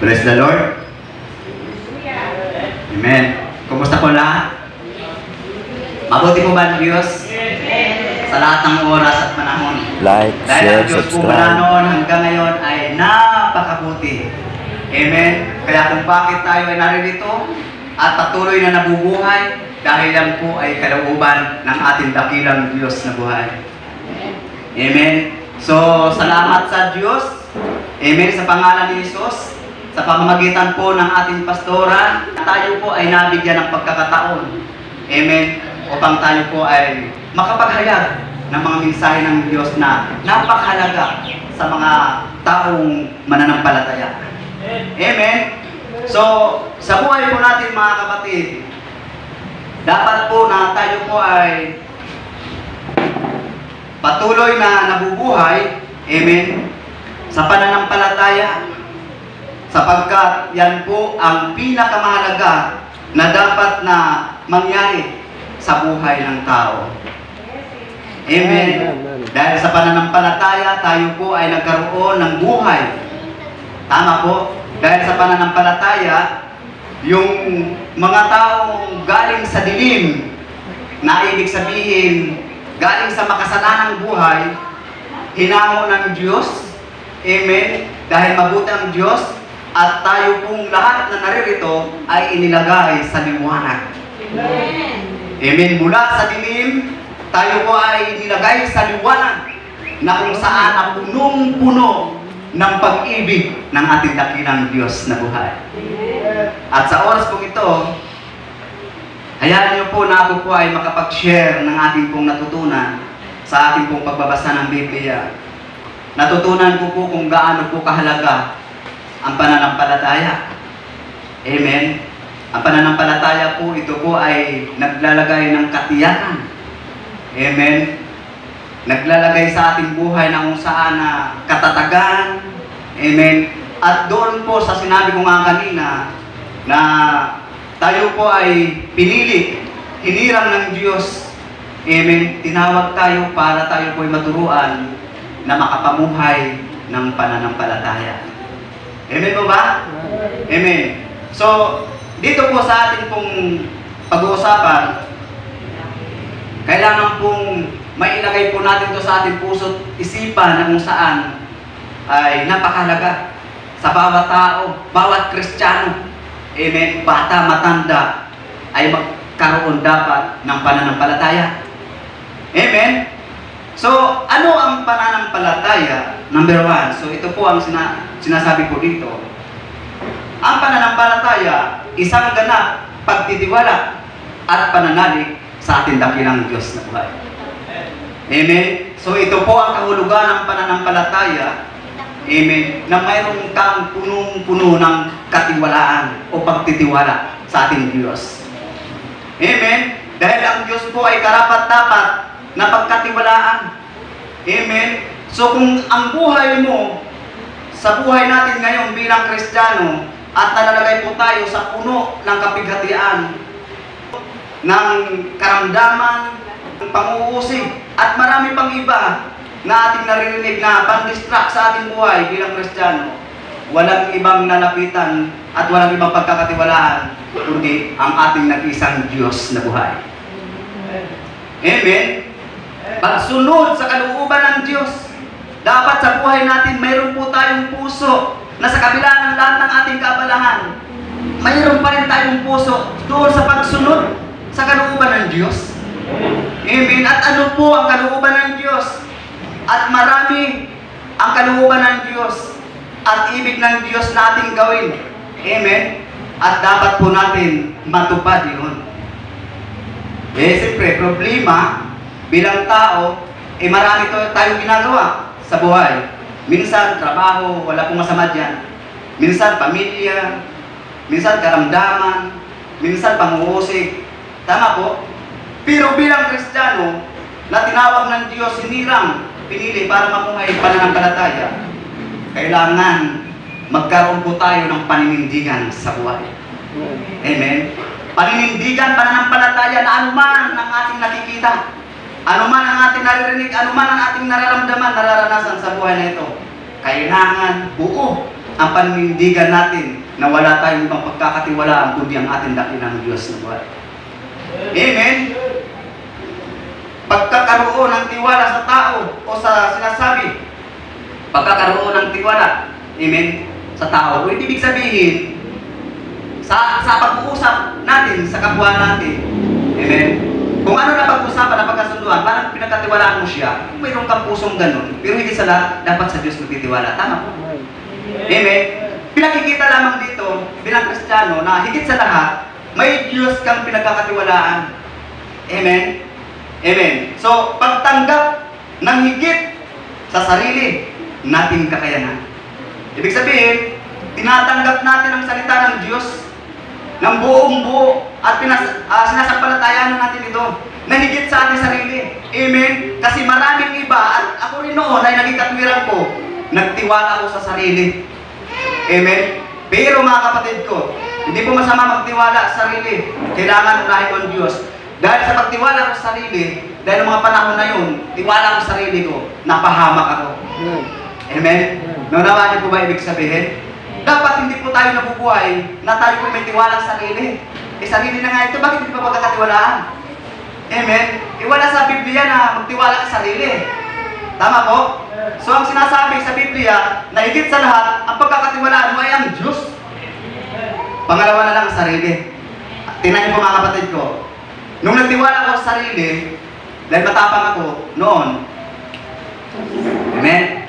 Bless the Lord. Amen. Kumusta po lahat? Mabuti po ba ang Diyos? Sa lahat ng oras at panahon. Like, Dahil share, ang Diyos po mula subscribe. noon hanggang ngayon ay napakabuti. Amen. Kaya kung bakit tayo ay naririto at patuloy na nabubuhay, dahil yan po ay kalooban ng ating dakilang Diyos na buhay. Amen. So, salamat sa Diyos. Amen. Sa pangalan ni Jesus, sa pamamagitan po ng ating pastora, tayo po ay nabigyan ng pagkakataon. Amen. Upang tayo po ay makapaghayag ng mga mensahe ng Diyos na napakahalaga sa mga taong mananampalataya. Amen. So, sa buhay po natin mga kapatid, dapat po na tayo po ay patuloy na nabubuhay, amen, sa pananampalataya, sapagkat yan po ang pinakamahalaga na dapat na mangyari sa buhay ng tao. Amen. Dahil sa pananampalataya, tayo po ay nagkaroon ng buhay. Tama po. Dahil sa pananampalataya, yung mga taong galing sa dilim, na ibig sabihin, galing sa makasalanang buhay, hinamo ng Diyos. Amen. Dahil mabuti ang Diyos, at tayo pong lahat na naririto ay inilagay sa liwanag. Amen. Amen. Mula sa dilim, tayo po ay nilagay sa liwanag na kung saan ang punong-puno ng pag-ibig ng ating dakilang Diyos na buhay. At sa oras pong ito, hayaan niyo po na ako po ay makapag-share ng ating pong natutunan sa ating pong pagbabasa ng Biblia. Natutunan ko po kung gaano po kahalaga ang pananampalataya. Amen. Ang pananampalataya po, ito po ay naglalagay ng katiyakan. Amen. Naglalagay sa ating buhay na kung saan na katatagan. Amen. At doon po sa sinabi ko nga kanina na tayo po ay pinili, hinirang ng Diyos. Amen. Tinawag tayo para tayo po ay maturuan na makapamuhay ng pananampalataya. Amen po ba? Amen. So, dito po sa ating pong pag-uusapan, kailangan pong mailagay po natin ito sa ating puso't isipan na kung saan ay napakahalaga sa bawat tao, bawat Kristiyano. Amen. Bata, matanda, ay magkaroon dapat ng pananampalataya. Amen. So, ano ang pananampalataya? Number 1. So, ito po ang sinasabi ko dito. Ang pananampalataya, isang ganap, pagtitiwala, at pananalig sa ating dakilang Diyos na buhay. Amen? So, ito po ang kahulugan ng pananampalataya. Amen? Na mayroong kang punong-puno ng katiwalaan o pagtitiwala sa ating Diyos. Amen? Dahil ang Diyos po ay karapat-dapat na pagkatiwalaan. Amen? So kung ang buhay mo, sa buhay natin ngayon bilang Kristiyano, at nalalagay po tayo sa puno ng kapighatian, ng karamdaman, ng pang-uusig, at marami pang iba na ating naririnig na pan-distract sa ating buhay bilang Kristiyano, walang ibang lalapitan at walang ibang pagkakatiwalaan, kundi ang ating nag-isang Diyos na buhay. Amen? Pagsunod sa kalooban ng Diyos. Dapat sa buhay natin, mayroon po tayong puso na sa kabila ng lahat ng ating kaabalahan, mayroon pa rin tayong puso doon sa pagsunod sa kalooban ng Diyos. Amen. At ano po ang kalooban ng Diyos? At marami ang kalooban ng Diyos at ibig ng Diyos nating gawin. Amen. At dapat po natin matupad yun. Siyempre, problema bilang tao, marami tayong ginagawa sa buhay. Minsan, trabaho, wala pong masama dyan. Minsan, pamilya. Minsan, karamdaman. Minsan, pang-uusig. Tama po. Pero bilang Kristiyano, na tinawag ng Diyos, hinirang, pinili para mamuhay pananampalataya, kailangan magkaroon po tayo ng paninindigan sa buhay. Amen. Paninindigan, pananampalataya na anuman ang ating nakikita, anuman ang ating naririnig, anuman ang ating nararamdaman, nararanasan sa buhay na ito, kailangan buo ang paninindigan natin na wala tayong ibang pagkakatiwalaan kundi ang ating dakilang Diyos na buhay. Amen? Pagkakaroon ng tiwala sa tao o sa sinasabi, pagkakaroon ng tiwala, amen, sa tao. O ibig sabihin, sa pag-uusap natin, sa kapwa natin, amen, kung ano na pag-usapan na pagkasunduan, parang pinagkatiwalaan mo siya, mayroon kang pusong ganun, pero hindi sa lahat, dapat sa Diyos magtitiwala. Tama po. Amen. Pinakikita lamang dito, bilang Kristiyano, na higit sa lahat, may Diyos kang pinagkakatiwalaan. Amen. Amen. So, pagtanggap ng higit sa sarili nating kakayanan. Ibig sabihin, tinatanggap natin ang salita ng Diyos ng buong buo at sinasampalatayanan natin ito na higit sa ating sarili. Amen? Kasi maraming iba at ako rin noon ay naging katwiran ko, nagtiwala ko sa sarili. Amen? Pero mga kapatid ko, hindi po masama magtiwala sa sarili. Kailangan unahin mo ang Diyos. Dahil sa pagtiwala ko sa sarili, dahil mga panahon na yun, tiwala ko sa sarili ko, napahamak ako. Amen? Naunawaan niyo po ba ibig sabihin? Dapat hindi po tayo nabubuhay na tayo po may tiwala sa sarili. Sarili na nga ito, bakit hindi pa pagkakatiwalaan? Amen? Wala sa Biblia na magtiwala sa sarili. Tama po? So ang sinasabi sa Biblia na higit sa lahat, ang pagkakatiwalaan mo ay ang Diyos. Pangalawa na lang ang sarili. Tingnan niyo po mga kapatid ko. Nung nagtiwala ko sa sarili, dahil matapang ako noon. Amen?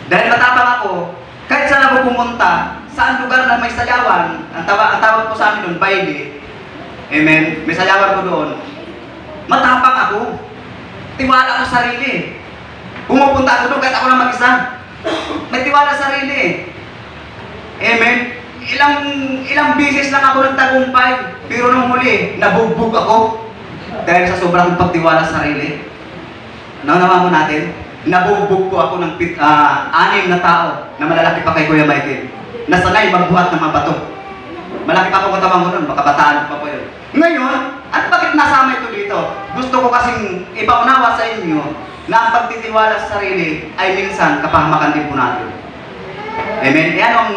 Dahil matapang ako, kahit saan ako pumunta, saan lugar na may sayawan, ang tawag po sa amin doon, baile. Amen? May sayawan ko doon. Matapang ako. Tiwala ko sa sarili. Pumupunta ako doon kahit ako lang mag-isa. May tiwala sa sarili. Amen? Ilang bisis lang ako nagtagumpay, pero nung huli, nabugbog ako. Dahil sa sobrang pagtiwala sa sarili. Nawa mo natin? Nabugbog ko ako ng 6 na tao na malalaki pa kay Kuya Michael. Nasanay magbuhat ng mga bato. Malaki pa po katawan ko nun, baka bataan pa po yun. Ngayon, at bakit nasama ito dito? Gusto ko kasing ipaunawa sa inyo na ang pagtitiwala sa sarili ay minsan kapahamakan din po natin. Amen? Yan ang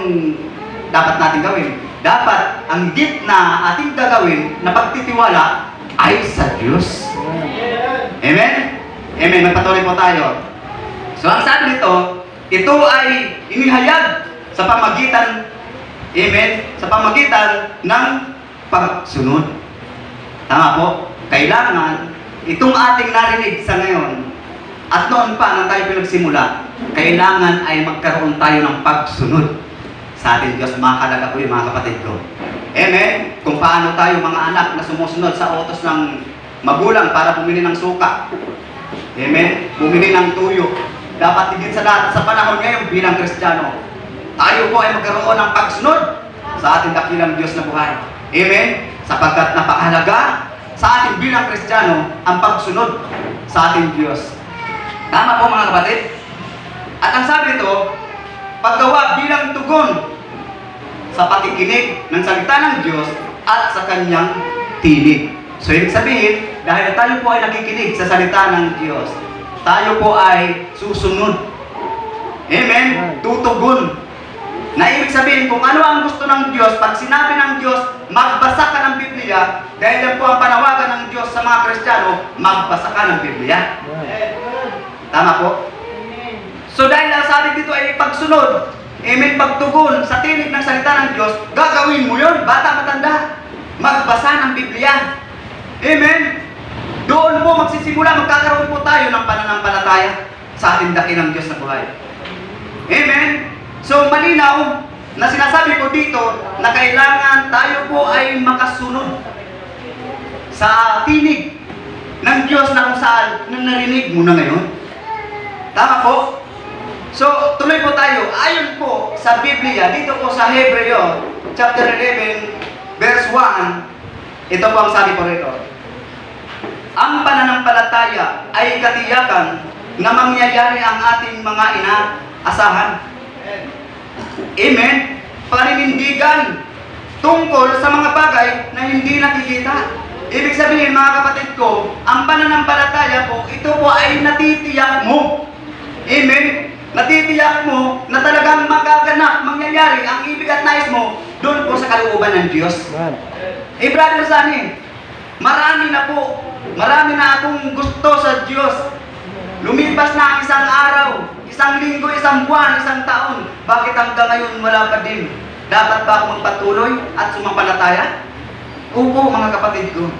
dapat natin gawin. Dapat ang higit na ating gagawin na pagtitiwala ay sa Diyos. Amen? Amen. Magpatuloy po tayo. So, ang sabi nito, ito ay inihayag sa pamagitan, amen, sa pamagitan ng pagsunod. Tama po? Kailangan, itong ating narinig sa ngayon, at noon pa nang tayo pinagsimula, kailangan ay magkaroon tayo ng pagsunod sa ating Diyos. Makakalaga po yung mga kapatid ko. Amen? Kung paano tayo mga anak na sumusunod sa utos ng magulang para bumili ng suka. Amen? Bumili ng tuyo. Dapat higit sa lahat sa panahon ngayon bilang Kristiyano, tayo po ay magkaroon ng pagsunod sa ating dakilang Diyos na buhay. Amen? Sapagkat napakahalaga sa ating bilang Kristiyano ang pagsunod sa ating Diyos. Tama po mga kapatid? At ang sabi nito, paggawa bilang tugon sa pakikinig ng salita ng Diyos at sa kanyang tinig. So, ibig sabihin, dahil tayo po ay nakikinig sa salita ng Diyos, tayo po ay susunod. Amen? Tutugon. Na ibig sabihin, kung ano ang gusto ng Diyos, pag sinabi ng Diyos, magbasa ka ng Biblia, dahil yan po ang panawagan ng Diyos sa mga Kristiyano, magbasa ka ng Biblia. Tama po? So, dahil ang sabi dito ay pagsunod, amen, pagtugon sa tinig ng salita ng Diyos, gagawin mo yun, bata matanda. Magbasa ng Biblia. Amen? Doon po magsisimula, magkakaroon po tayo ng pananampalataya sa ating dakilang Diyos na buhay. Amen? So, malinaw na sinasabi ko dito na kailangan tayo po ay makasunod sa tinig ng Diyos na kung saan narinig mo na ngayon. Tama po? So, tuloy po tayo. Ayon po sa Biblia, dito po sa Hebreo, chapter 11, verse 1, ito po ang sabi po rito. Ang pananampalataya ay katiyakan na mangyayari ang ating mga inaasahan. Amen? Paninindigan tungkol sa mga bagay na hindi nakikita. Ibig sabihin mga kapatid ko, ang pananampalataya po, ito po ay natitiyak mo. Amen? natitiyak mo na talagang magaganap, mangyayari ang ibig at nais mo doon po sa kalooban ng Diyos. Brother Sunny, marami na akong gusto sa Diyos. Lumipas na ang isang araw, isang linggo, isang buwan, isang taon. Bakit hanggang ngayon wala pa din? Dapat ba ako magpatuloy at sumampalataya? Opo, mga kapatid ko.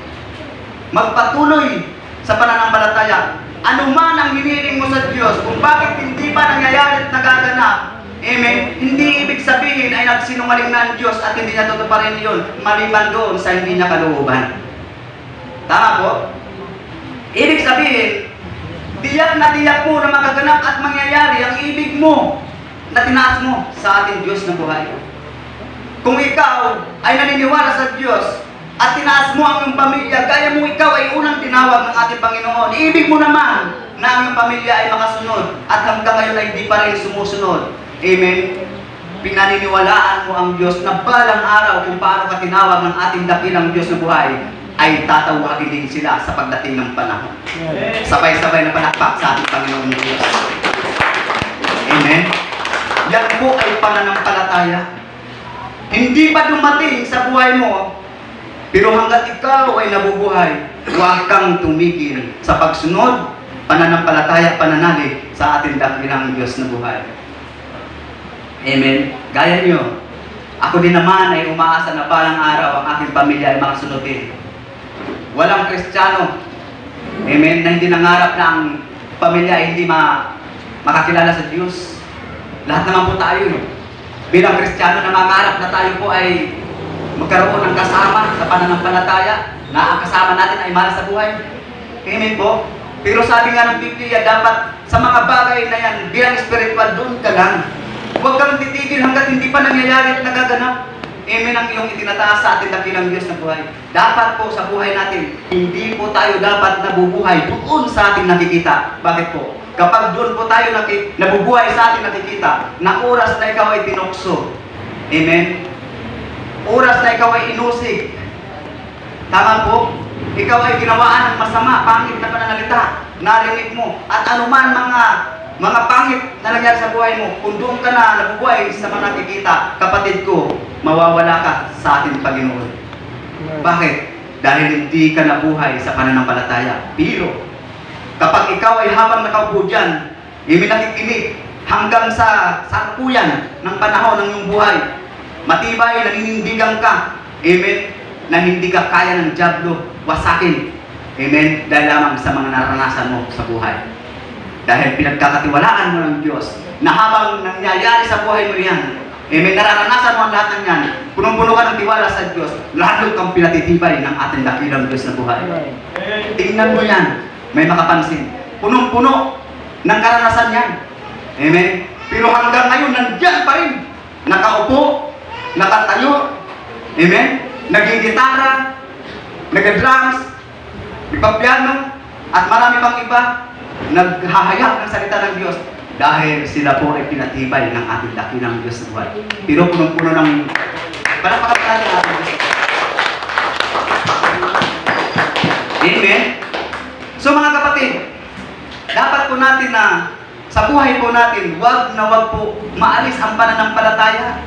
Magpatuloy sa pananampalataya. Ano man ang hinihiling mo sa Diyos, kung bakit hindi pa nangyayari at nagaganap, amen, hindi ibig sabihin ay nagsinungaling na ang Diyos at hindi niya tutuparin yun, maliban doon sa hindi niya kalooban. Tama po? Ibig sabihin, tiyak na tiyak mo na magaganap at mangyayari ang ibig mo na tinaas mo sa ating Diyos na buhay. Kung ikaw ay naniniwala sa Diyos at tinaas mo ang iyong pamilya, gaya mo ikaw ay unang tinawag ng ating Panginoon, ibig mo naman na ang iyong pamilya ay makasunod at hanggang ngayon ay hindi pa rin sumusunod. Amen? Pinaniniwalaan mo ang Diyos na balang araw kung paano ka tinawag ng ating dakilang Diyos na buhay, ay tatawagin din sila sa pagdating ng panahon. Sabay-sabay na palakpak sa ating Panginoon ng Diyos. Amen? Yan po ay pananampalataya. Hindi pa dumating sa buhay mo, pero hanggat ikaw ay nabubuhay, huwag kang tumigil sa pagsunod, pananampalataya, pananalig sa ating dakilang Diyos na buhay. Amen? Gaya niyo, ako din naman ay umaasa na balang araw ang aking pamilya ay makasunodin. Walang Kristiyano, amen, na hindi nangarap na ang pamilya ay hindi makakilala sa Diyos. Lahat naman po tayo, bilang Kristiyano na mangarap na tayo po ay magkaroon ng kasama sa pananampalataya, na ang kasama natin ay mahal sa buhay. Amen po. Pero sabi nga ng Biblia, dapat sa mga bagay na yan, bilang spiritual, doon ka lang. Huwag kang titigil hanggat hindi pa nangyayari at nagaganap. Amen ang iyong itinataas sa ating dakilang Diyos na buhay. Dapat po sa buhay natin, hindi po tayo dapat nabubuhay doon sa ating nakikita. Bakit po? Kapag doon po tayo nabubuhay sa ating nakikita, na oras na ikaw ay tinukso. Amen? Oras na ikaw ay inusig. Tama po? Ikaw ay ginawaan ng masama, pangit na pananalita, narinig mo. At anuman mga pangit na nangyari sa buhay mo, kung doon ka na nabubuhay sa mga nakikita, kapatid ko, mawawala ka sa ating Panginoon. Bakit? Dahil hindi ka nabuhay sa pananampalataya. Pero, kapag ikaw ay habang nakaupo dyan, hindi nakikinig hanggang sa sakuyan ng panahon ng iyong buhay, matibay, naninindigan ka, amen, na hindi ka kaya ng dyablo wasakin, amen, dahil lamang sa mga naranasan mo sa buhay. Dahil pinagkakatiwalaan mo ng Diyos, na habang nangyayari sa buhay mo yan, amen, nararanasan mo ang lahat ng yan, punong-puno ka ng tiwala sa Diyos, lalo kang pinatitibay ng ating dakilang Diyos na buhay. Tingnan mo yan, may makapansin, punong-puno ng karanasan yan, amen, pero hanggang ngayon nandiyan pa rin, nakaupo, nakatayo, amen, nagigitara, nag-drums, nagpa-piano, at marami pang iba, naghahayag ng salita ng Diyos dahil sila po ay pinatibay ng ating dakilang Diyos na buhay. Pero punong-puno ng palakpakan natin ang ating Diyos. Amen? So mga kapatid, dapat po natin na sa buhay po natin, wag na wag po maalis ang pananampalataya.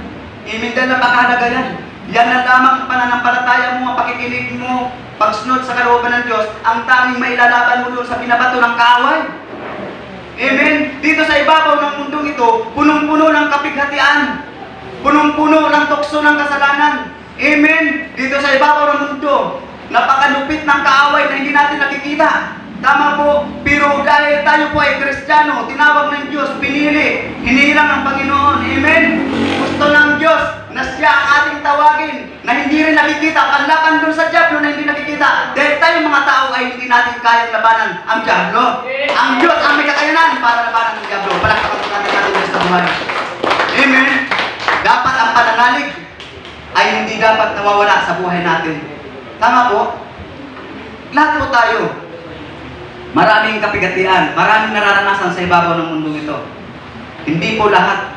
Amen, dahil napakahalaga yan. Yan na lamang pananampalataya mo, ang pakikinig mo, pagsunod sa kalooban ng Diyos, ang tanging mailalaban mo doon sa binabato ng kaaway. Amen? Dito sa ibabaw ng mundong ito, punong-puno ng kapighatian, punong-puno ng tukso ng kasalanan. Amen? Dito sa ibabaw ng mundo, napakalupit ng kaaway na hindi natin nakikita. Tama po, pero dahil tayo po ay Kristiyano, tinawag ng Diyos, pinili, hinilang ng Panginoon. Amen? Gusto ng Diyos na siya ang ating tawagin, na hindi rin nakikita, panlaban doon sa dyablo na hindi nakikita. Dahil tayo mga tao ay hindi natin kayang labanan ang dyablo. Ang Diyos ang may kakayanan para labanan ang dyablo. Palakpakan natin natin Diyos sa buhay. Amen? Dapat ang pananalig ay hindi dapat nawawala sa buhay natin. Tama po? Lahat po tayo. Maraming kapigatian, maraming nararanasan sa ibabaw ng mundo ito. Hindi po lahat.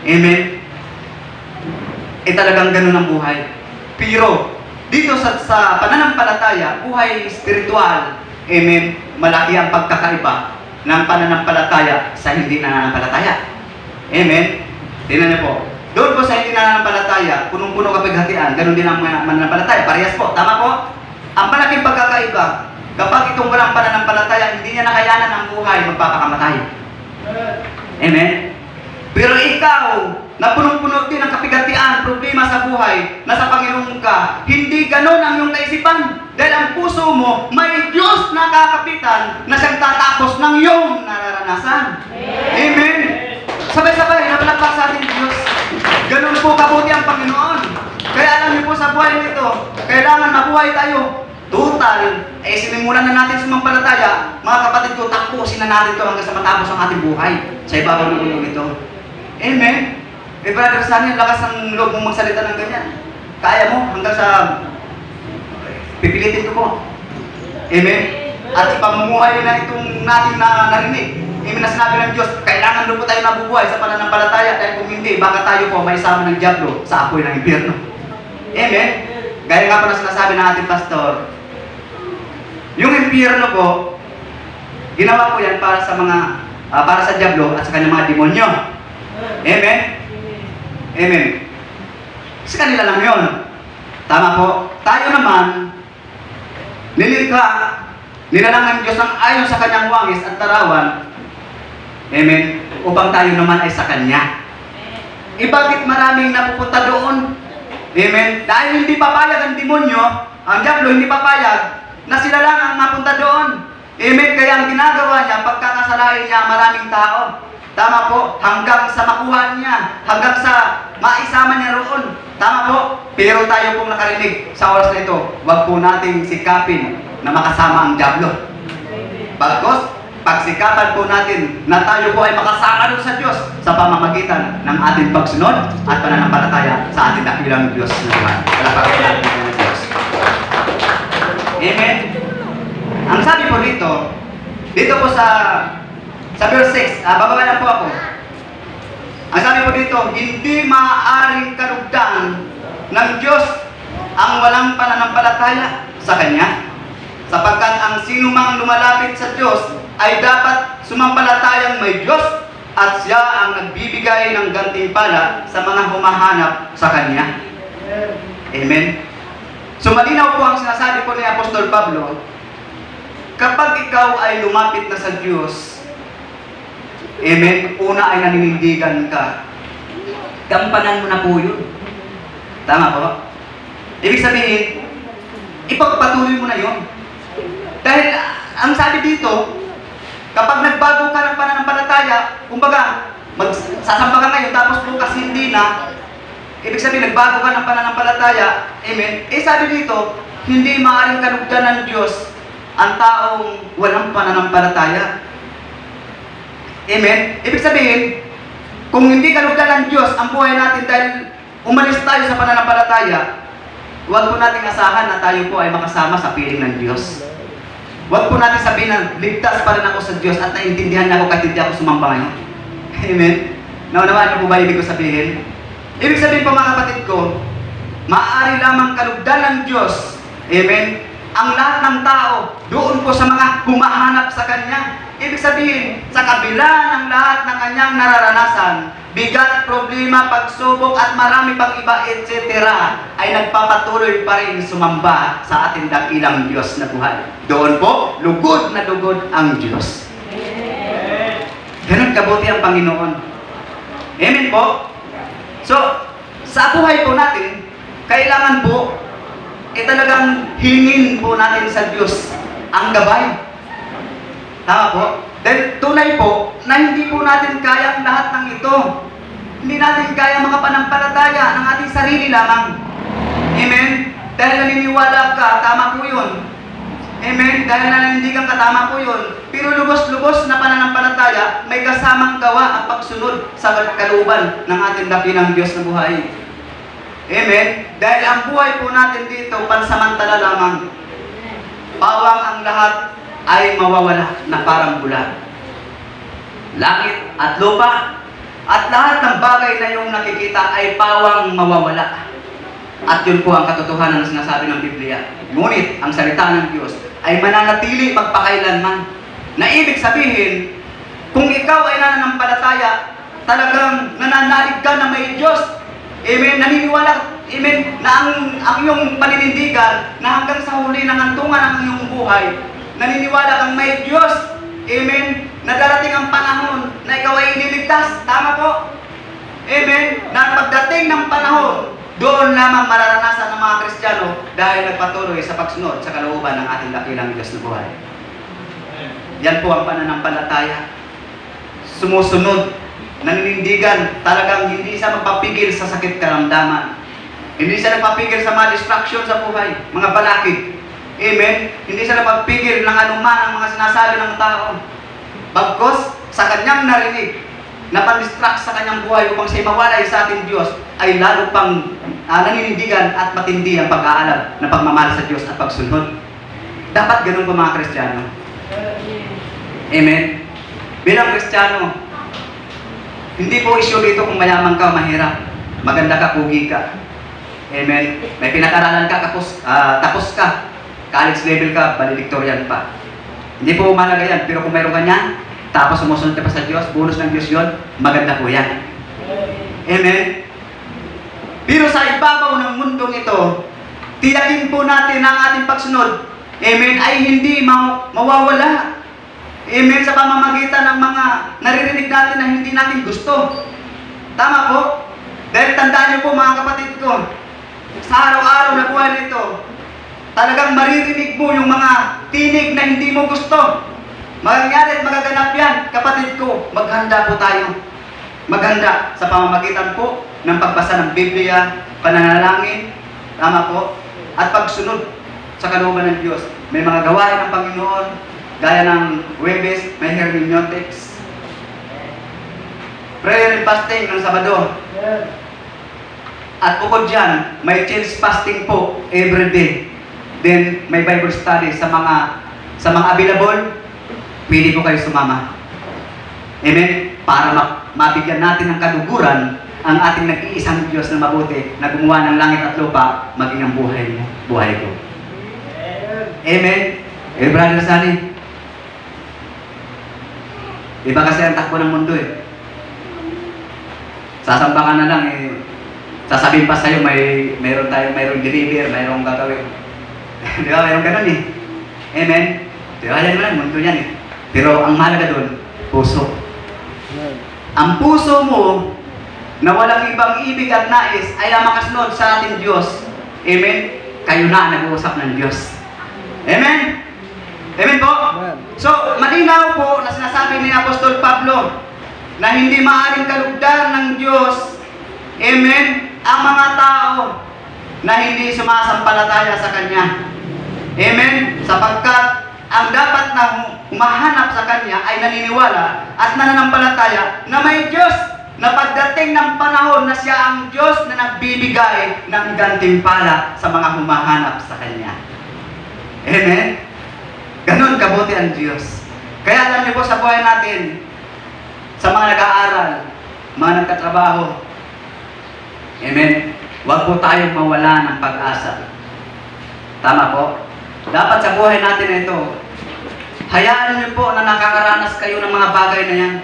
Amen? Talagang ganun ang buhay. Pero, dito sa pananampalataya, buhay spiritual, amen, malaki ang pagkakaiba ng pananampalataya sa hindi nananampalataya. Amen? Tingnan niyo po. Doon po sa hindi nananampalataya, punong-puno kapighatian, ganun din ang mga mananampalataya. Parehas po, tama po? Ang malaking pagkakaiba, kapag itong walang pananampalataya, hindi niya nakayanan ang buhay, magpapakamatay. Amen? Pero ikaw, na punong-puno din ang kapighatian, problema sa buhay, nasa Panginoon ka, hindi ganon ang iyong kaisipan. Dahil ang puso mo, may Diyos na kakapitan na siyang tatapos ng iyong nararanasan. Amen? Sabay-sabay, napalakpak sa ating Diyos. Ganon po kabuti ang Panginoon. Kaya alam niyo po sa buhay nito, kailangan mabuhay tayo. Total, sinimulan na natin sumampalataya, mga kapatid ko, tapusin na natin ito hanggang sa matapos ang ating buhay sa ibabaw ng mundo nito. Amen? Brother Sunny, lakas ng loob mong magsalita ng ganyan. Kaya mo hanggang sa pipilitin ko po. Amen? At ipamumuhay na itong natin na narinig. Amen na sinabi ng Diyos, kailangan doon po tayo nabubuhay sa pananampalataya dahil kung hindi, baka tayo po may isama ng diablo sa apoy ng impyerno. Amen? Gaya nga po na sinasabi ng ating pastor, yung impyerno po, ginawa po yan para sa mga, para sa diablo at sa kanyang mga demonyo. Amen? Amen. Sa kanila lang yun. Tama po. Tayo naman, nilalang ng Diyos ang ayon sa kanyang wangis at tarawan. Amen. Upang tayo naman ay sa Kanya. Bakit maraming napupunta doon? Amen. Dahil hindi papayag ang demonyo, ang diablo hindi papayag na sila lang ang mapunta doon. Amen. Kaya ang ginagawa niya, pagkakasalain niya maraming tao. Tama po, hanggang sa makuha niya, hanggang sa maisama niya roon. Tama po, pero tayo pong nakarinig sa oras na ito, huwag po nating sikapin na makasama ang diablo. Bagos, pagsikapan po natin na tayo po ay makasama doon sa Diyos sa pamamagitan ng ating pagsunod at pananampalataya sa ating dakilang Diyos na Tuhan. Palakpakan natin ng Diyos. Amen. Ang sabi po dito po sa verse 6, bababa lang po ako. Ang sabi po dito, hindi maaaring kalugdan ng Diyos ang walang pananampalataya sa Kanya. Sapagkat ang sinumang lumalapit sa Diyos ay dapat sumampalatayang may Diyos at siya ang nagbibigay ng gantimpala sa mga humahanap sa Kanya. Amen. So malinaw po ang sinasabi po ni Apostol Pablo, kapag ikaw ay lumapit na sa Diyos, amen, una ay naninindigan ka, gampanan mo na po yun. Tama po? Ibig sabihin, ipagpatuloy mo na yun. Dahil ang sabi dito, kapag nagbago ka ng pananampalataya, kumbaga, sasamba ka ngayon tapos bukas hindi na, ibig sabihin, nagbago ka ng pananampalataya, amen, sabi dito, hindi maaaring kalugdan ng Diyos ang taong walang pananampalataya. Amen? Ibig sabihin, kung hindi kalugdan ng Diyos ang buhay natin dahil umalis tayo sa pananampalataya, huwag po nating asahan na tayo po ay makasama sa piling ng Diyos. Huwag po natin sabihin na ligtas pa rin ako sa Diyos at naintindihan na ako kahit hindi ako sumamba ngayon. Amen? Naunawaan niyo po ba ibig ko sabihin? Ibig sabihin po mga kapatid ko, maaari lamang kalugdan ng Diyos, amen, ang lahat ng tao doon po sa mga humahanap sa Kanya. Ibig sabihin, sa kabila ng lahat ng kanyang nararanasan, bigat, problema, pagsubok at marami pang iba, etc., ay nagpapatuloy pa rin sumamba sa ating dakilang Diyos na buhay. Doon po, lugod na lugod ang Diyos. Ganun kabuti ang Panginoon. Amen po? So, sa buhay po natin, kailangan po, talagang hingin po natin sa Diyos ang gabay. Tama po? Dahil tunay po na hindi po natin kaya ang lahat ng ito. Hindi natin kaya mga panampalataya ng ating sarili lamang. Amen? Dahil naniniwala ka, tama po yun. Amen? Dahil nanindigan ka, tama po yun. Pero lubos-lubos na pananampalataya, may kasamang gawa ang pagsunod sa kalooban ng ating dakilang Diyos na buhay. Amen? Dahil ang buhay po natin dito, pansamantala lamang. Pawang ang lahat ay mawawala na parang bulan. Langit at lupa at lahat ng bagay na iyong nakikita ay pawang mawawala. At yun po ang katotohanan na sinasabi ng Biblia. Ngunit ang salita ng Diyos ay mananatili magpakailanman. Na ibig sabihin, kung ikaw ay nananampalataya, talagang nananalig ka na may Diyos. Amen. Naniniwala, amen, na ang iyong paninindigan na hanggang sa huli ng hantungan ng iyong buhay, naniniwala kang may Diyos. Amen. Na darating ang panahon na ikaw ay ililigtas. Tama po. Amen. Na pagdating ng panahon, doon lamang mararanasan ng mga Kristiyano dahil nagpatuloy sa pagsunod sa kalooban ng ating dakilang Diyos na buhay. Yan po ang pananampalataya. Sumusunod, naninindigan, talagang hindi siya magpapigil sa sakit karamdaman. Hindi siya nagpapigil sa mga distraction sa buhay, mga balakid. Amen? Hindi siya nagpapigil ng anuman ang mga sinasabi ng tao. Bagkos, sa kanyang narinig, na pan-distract sa kanyang buhay upang siya mawalay sa ating Diyos, ay lalo pang naninindigan at matindi ang pag-aalab na pagmamahal sa Diyos at pagsunod. Dapat ganun po mga Kristiyano. Amen? Bilang Kristiyano, hindi po issue dito kung mayaman ka o mahirap. Maganda ka, pugi ka. Amen? May pinag-aralan ka, tapos ka. College level ka, valedictorian pa. Hindi po umalaga yan, pero kung mayroon ka niyan, tapos sumusunod ka pa sa Diyos, bonus ng Diyos yun, maganda po yan. Amen? Pero sa ibabaw ng mundong ito, tiyakin po natin ang ating pagsunod, amen, ay hindi mawawala. Amen, sa pamamagitan ng mga naririnig natin na hindi natin gusto. Tama po? Dahil tandaan niyo po mga kapatid ko, sa araw-araw na buhay nito, talagang maririnig mo yung mga tinig na hindi mo gusto. Mangyari at magaganap yan, kapatid ko, maghanda po tayo. Maghanda sa pamamagitan po ng pagbasa ng Biblia, pananalangin, tama po, at pagsunod sa kalooban ng Diyos. May mga gawain ng Panginoon, gaya ng Huwebes, may hermeneutics, prayer and fasting ng Sabado. At bukod dyan, may church fasting po every day. Then, may Bible study sa mga available, pwede po kayo sumama. Amen? Para mabigyan natin ng kaduguran ang ating nag-iisang Diyos na mabuti na gumawa ng langit at lupa, maging ang buhay ko. Amen? Brother Sunny, iba kasi ang takbo ng mundo eh. Sasamba ka na lang eh. Sasabihin pa sa'yo, mayroong deliver, mayroong gagawin. Di ba? Mayroong ganun eh. Amen? Di ba? Yan lang, mundo yan eh. Pero ang mahalaga doon, puso. Ang puso mo, na walang ibang ibig at nais, ay ang makasunod sa ating Diyos. Amen? Kayo na nag-uusap ng Diyos. Amen? Amen po? So, malinaw po na sinasabi ni Apostol Pablo na hindi maaaring kalugdan ng Diyos, amen, ang mga tao na hindi sumasampalataya sa Kanya. Amen? Sapagkat ang dapat na humahanap sa Kanya ay naniniwala at nananampalataya na may Diyos na pagdating ng panahon na Siya ang Diyos na nagbibigay ng gantimpala sa mga humahanap sa Kanya. Amen? Ganon kabuti ang Diyos. Kaya alam niyo po sa buhay natin, sa mga nag-aaral, mga nagtatrabaho, amen, huwag po tayong mawala ng pag-asa. Tama po? Dapat sa buhay natin na ito, hayaan niyo po na nakakaranas kayo ng mga bagay na yan.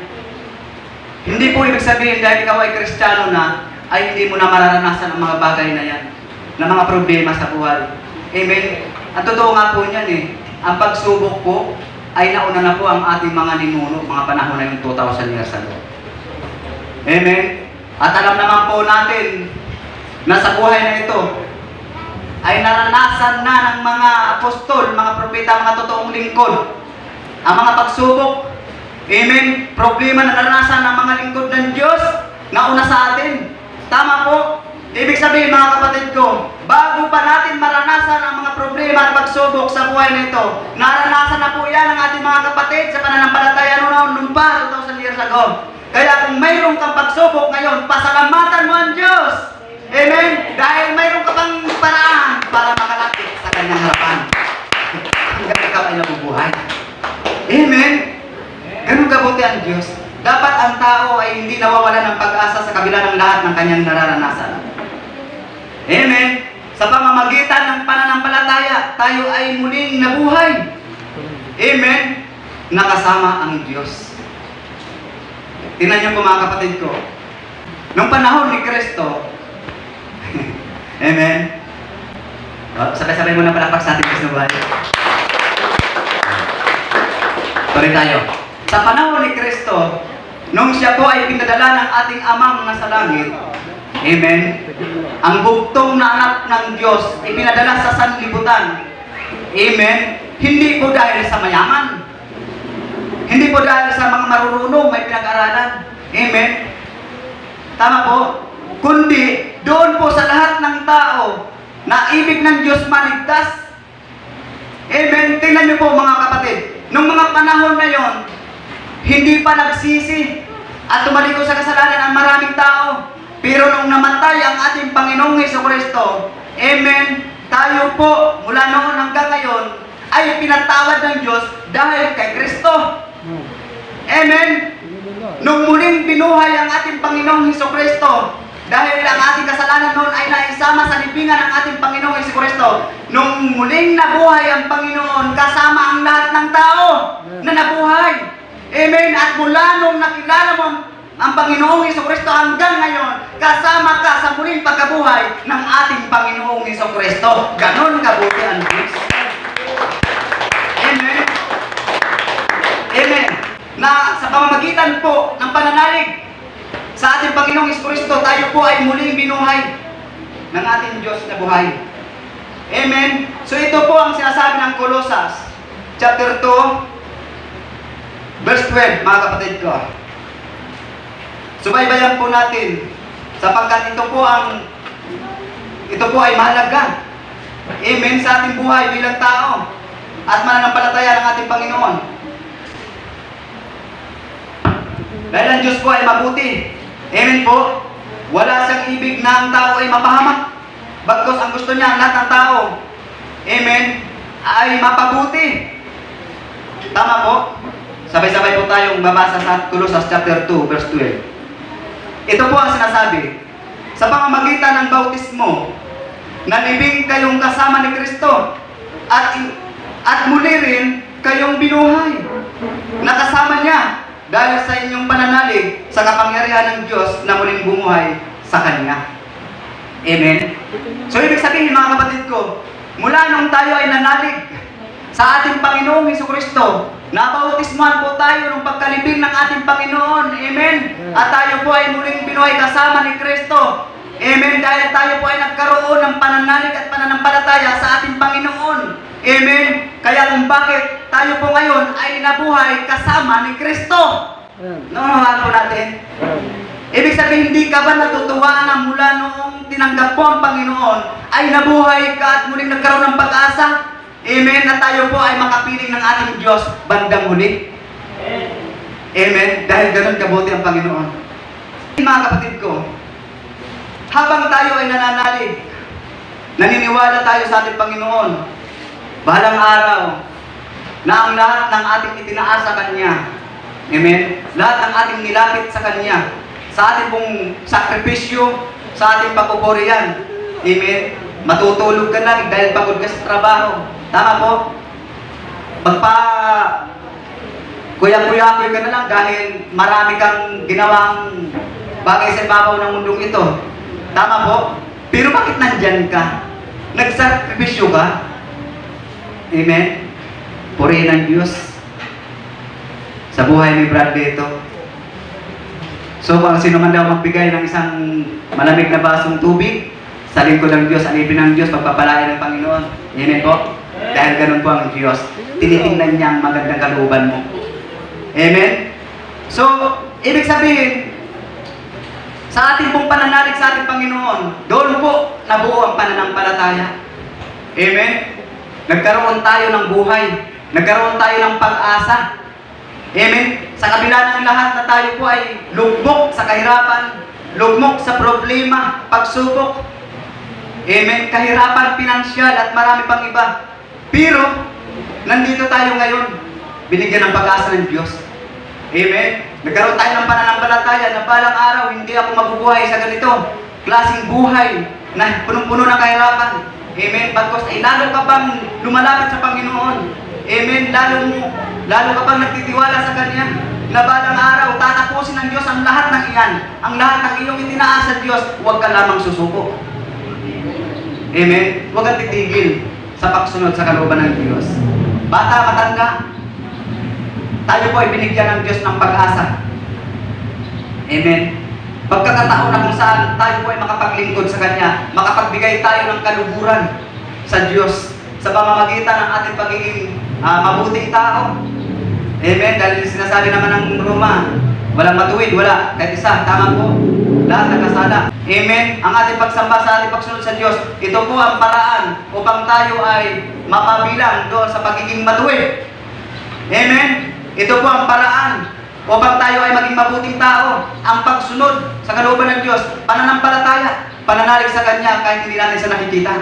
Hindi po ibig sabihin dahil ikaw ay Kristiyano na, ay hindi mo na mararanasan ang mga bagay na yan, na mga problema sa buhay. Amen? Ang totoo nga po niyan eh, ang pagsubok po ay nauna na po ang ating mga ninuno, mga panahon na yung 2,000 years ago. Amen? At alam naman po natin na sa buhay na ito ay naranasan na ng mga apostol, mga propeta, mga totoong lingkod ang mga pagsubok. Amen? Problema na naranasan ng mga lingkod ng Diyos na una sa atin. Tama po? Ibig sabihin mga kapatid ko, bago pa natin maranasan ang mga problema at pagsubok sa buhay na ito, naranasan na po yan ang ating mga kapatid sa pananampalataya noon pa, 2,000 years ago. Kaya kung mayroon kang pagsubok ngayon, pasalamatan mo ang Diyos. Amen? Dahil mayroon ka pang paraan para makalapit sa Kanyang harapan. Hanggang ikaw ay nabubuhay. Amen? Ganun kabuti ang Diyos. Dapat ang tao ay hindi nawawala ng pag-asa sa kabila ng lahat ng kanyang nararanasan. Amen? Sa pamamagitan ng pananampalataya, tayo ay muling nabuhay. Amen? Nakasama ang Diyos. Tingnan niyo po mga kapatid ko. Nung panahon ni Kristo, Amen. Sabay-sabay muna palakpak sa ating Kristo buhay. Tuloy tayo. Sa panahon ni Kristo, nung siya po ay pinadala ng ating amang nasa langit, Amen, ang bugtong na anak ng Diyos ipinadala sa sanlibutan. Amen. Hindi po dahil sa mayaman. Hindi po dahil sa mga marurunong may pinag-aralan. Amen. Tama po. Kundi doon po sa lahat ng tao na ibig ng Diyos maligtas. Amen. Tingnan niyo po mga kapatid. Nung mga panahon na yon, hindi pa nagsisi at tumalikod sa kasalanan ang maraming tao. Pero nung namatay ang ating Panginoong Jesucristo, Amen, tayo po mula noon hanggang ngayon ay pinatawad ng Diyos dahil kay Kristo. Amen. Nung muling binuhay ang ating Panginoong Jesucristo, dahil ang ating kasalanan noon ay naisama sa libingan ng ating Panginoong Jesucristo, nung muling nabuhay ang Panginoon kasama ang lahat ng tao na nabuhay. Amen. At mula nung nakilala mo ang Panginoong Jesucristo hanggang ngayon, kasama ka sa muling pagkabuhay ng ating Panginoong Jesucristo. Ganon kabuti ang Diyos. Amen. Amen. Na sa pamamagitan po ng pananalig sa ating Panginoong Jesucristo, tayo po ay muling binuhay ng ating Diyos na buhay. Amen. So ito po ang sinasabi ng Colosas, chapter 2, verse 12, mga kapatid ko. Subaybayan po natin sapagkat ito po ay mahalaga. Amen sa ating buhay bilang tao at mananampalataya ng ating Panginoon. Dahil ang Diyos po ay mabuti. Amen po. Wala siyang ibig na ang tao ay mapahamak. Bagkus ang gusto niya ang lahat ng tao, Amen, ay mapabuti. Tama po? Sabay-sabay po tayong babasa sa Colosas chapter 2, verse 12. Ito po ang sinasabi. Sa pamamagitan ng bautismo, nalibing kayong kasama ni Kristo at muli rin kayong binuhay. Nakasama niya dahil sa inyong pananalig sa kapangyarihan ng Diyos na muling bumuhay sa Kanya. Amen. So ibig sabihin mga kapatid ko, mula nung tayo ay nanalig sa ating Panginoong Jesucristo, nabautismuhan po tayo ng pagkalibing ng ating Panginoon. Amen. At tayo po ay muling binuhay kasama ni Kristo. Amen. Dahil tayo po ay nagkaroon ng pananalig at pananampalataya sa ating Panginoon. Amen. Kaya kung bakit tayo po ngayon ay nabuhay kasama ni Kristo. Naunawahan po natin. Ibig sabihin, hindi ka ba natutuwa na mula noong tinanggap po ang Panginoon ay nabuhay ka at muling nagkaroon ng pag-asa? Amen. Na tayo po ay makapiling ng ating Diyos bandang huli. Amen. Dahil ganun kabuti ang Panginoon. Mga kapatid ko, habang tayo ay nananalig, naniniwala tayo sa ating Panginoon, bahalang araw na ang lahat ng ating itinaas sa Kanya, amen, lahat ng ating nilapit sa Kanya, sa ating pong sakripisyo, sa ating papupurihan, amen, matutulog ka lang dahil pagod ka sa trabaho. Tama po? Kuya-kuya-kuya ka na lang dahil marami kang ginawang bagay sa ibabaw ng mundong ito. Tama po? Pero bakit nandyan ka? Nagsakripisyo ka? Amen? Purihin ng Diyos sa buhay ni Bradley ito. So, kung sino man daw magbigay ng isang malamig na basong tubig, sa lingkod ng Diyos, alipin ng Diyos, pagpapalain ng Panginoon. Amen po? Dahil ganun po ang Diyos. Tinitingnan niya ang magandang kalooban mo. Amen? So, ibig sabihin, sa ating pong pananalig sa ating Panginoon, doon po nabuo ang pananampalataya. Amen? Nagkaroon tayo ng buhay. Nagkaroon tayo ng pag-asa. Amen? Sa kabila ng lahat na tayo po ay lugmok sa kahirapan, lugmok sa problema, pagsubok. Amen? Kahirapan, pinansyal at marami pang iba. Pero, nandito tayo ngayon, binigyan ng pag-asa ng Diyos. Amen? Nagkaroon tayo ng pananampalataya na balang araw, hindi ako mabubuhay sa ganito klaseng buhay na punong-puno ng kahirapan. Amen? Bagkus ay lalo ka pang lumalapit sa Panginoon. Amen? Lalo ka pang nagtitiwala sa Kanya. na balang araw, tatapusin ng Diyos ang lahat ng iyan. Ang lahat ng iyong itinaas sa Diyos, huwag ka lamang susuko. Amen? Huwag kang titigil sa pagsunod sa kalooban ng Diyos. Bata, matanda, tayo po ay binigyan ng Diyos ng pag-asa. Amen? Pagkakataon na kung saan tayo po ay makapaglingkod sa Kanya, makapagbigay tayo ng kaluguran sa Diyos sa pamamagitan ng ating pagiging mabuting tao. Amen? Dahil sinasabi naman ng Roma, walang matuwid, wala, kahit isa, tama po. Lahat nagkasala. Amen? Ang ating pagsamba sa ating pagsunod sa Diyos, ito po ang paraan upang tayo ay mapabilang doon sa pagiging matuwid. Amen? Ito po ang paraan upang tayo ay maging mabuting tao. Ang pagsunod sa kalooban ng Diyos, pananampalataya, pananalig sa Kanya kahit hindi natin siya nakikita.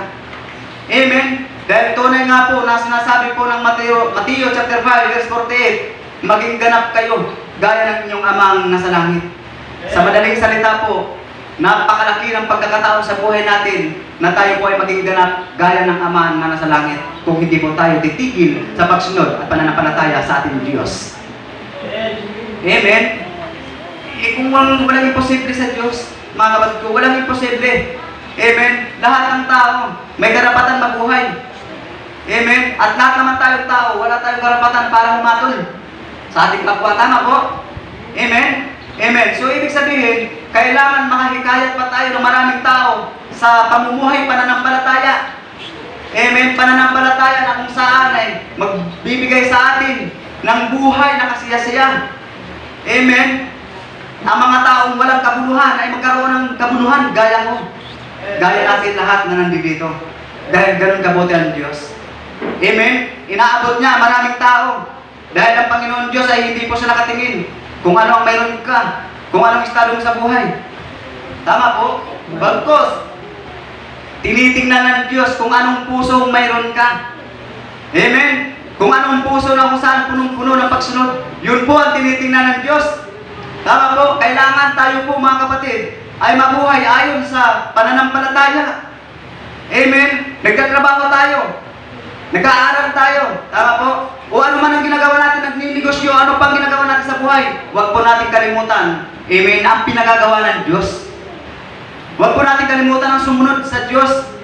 Amen? Dahil tunay nga po na sinasabi po ng Mateo chapter 5 verse 48, maging ganap kayo gaya ng inyong amang nasa langit. Sa madaling salita po, napakalaki ng pagkakataon sa buhay natin na tayo po ay maging ganap gaya ng Ama na nasa langit kung hindi po tayo titigil sa pagsunod at pananampalataya sa ating Diyos. Amen? Kung walang imposible sa Diyos, mga kapatid ko, walang imposible. Amen? Lahat ng tao may karapatan mabuhay. Amen? At lahat naman tayong tao, wala tayong karapatan para humatol sa ating kapwa. Tama po? Amen? Amen. So, ibig sabihin, kailangan makahikayat pa tayo ng maraming tao sa pamumuhay pananampalataya. Amen. Pananampalataya na kung saan ay magbibigay sa atin ng buhay na kasiyasiya. Amen. Ang mga taong walang kabuluhan ay magkaroon ng kabuluhan gaya mo. Gaya natin lahat na nandito. Dahil ganun kabuti ang Diyos. Amen. Inaabot niya maraming tao. Dahil ang Panginoon Diyos ay hindi po siya nakatingin kung ano ang mayroon ka, kung anong estado mo sa buhay. Tama po? Bagkos, tinitingnan ng Diyos kung anong puso mayroon ka. Amen? Kung anong puso na kung saan punong-puno ng pagsunod, yun po ang tinitingnan ng Diyos. Tama po? Kailangan tayo po mga kapatid ay mabuhay ayon sa pananampalataya. Amen? Nagtatrabaho tayo. Nag-aaral tayo. Tama po? O ano man ang ginagawa natin, nagninegosyo, ano pang ginagawa natin sa buhay, huwag po natin kalimutan. Amen? Ang pinagagawa ng Diyos. Huwag po natin kalimutan ang sumunod sa Diyos.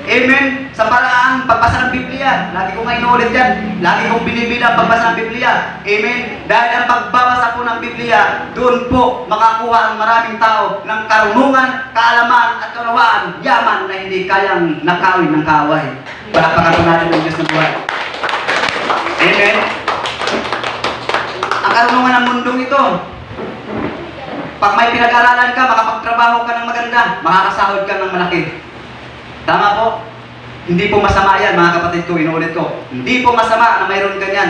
Amen? Sa paraan, pagbasa ng Biblia. Lagi kong inuulit yan. Lagi kong binibilang pagbasa ng Biblia. Amen? Dahil ang pagbabasa po ng Biblia, doon po makakuha ang maraming tao ng karunungan, kaalaman at kaunawaan, yaman na hindi kayang nakawin ng kaaway. Palakpakan po natin ng Diyos na buhay. Amen? Ang karunungan ng mundong ito, pag may pinag-aralan ka, makapagtrabaho ka ng maganda, makakasahod ka ng malaki. Tama po? Hindi po masama yan, mga kapatid ko, inuulit ko. Hindi po masama na mayroon ka yan.